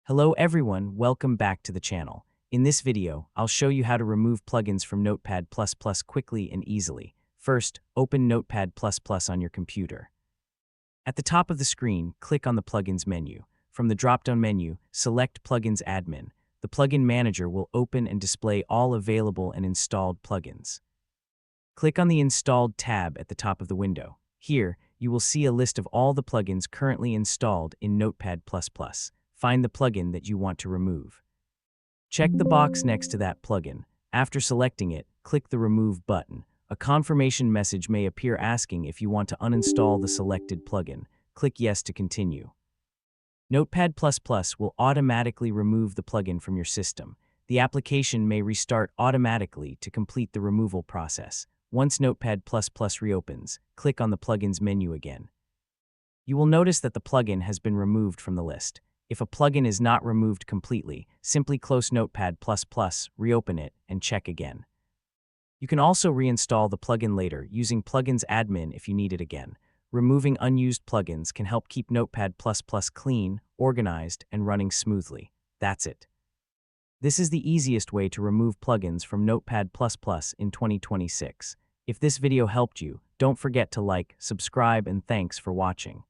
Hello everyone, welcome back to the channel. In this video, I'll show you how to remove plugins from Notepad++ quickly and easily. First, open Notepad++ on your computer. At the top of the screen, click on the Plugins menu. From the drop-down menu, select Plugins Admin. The Plugin Manager will open and display all available and installed plugins. Click on the Installed tab at the top of the window. Here, you will see a list of all the plugins currently installed in Notepad++. Find the plugin that you want to remove. Check the box next to that plugin. After selecting it, click the Remove button. A confirmation message may appear asking if you want to uninstall the selected plugin. Click Yes to continue. Notepad++ will automatically remove the plugin from your system. The application may restart automatically to complete the removal process. Once Notepad++ reopens, click on the Plugins menu again. You will notice that the plugin has been removed from the list. If a plugin is not removed completely, simply close Notepad++, reopen it, and check again. You can also reinstall the plugin later using Plugins Admin if you need it again. Removing unused plugins can help keep Notepad++ clean, organized, and running smoothly. That's it. This is the easiest way to remove plugins from Notepad++ in 2026. If this video helped you, don't forget to like, subscribe, and thanks for watching.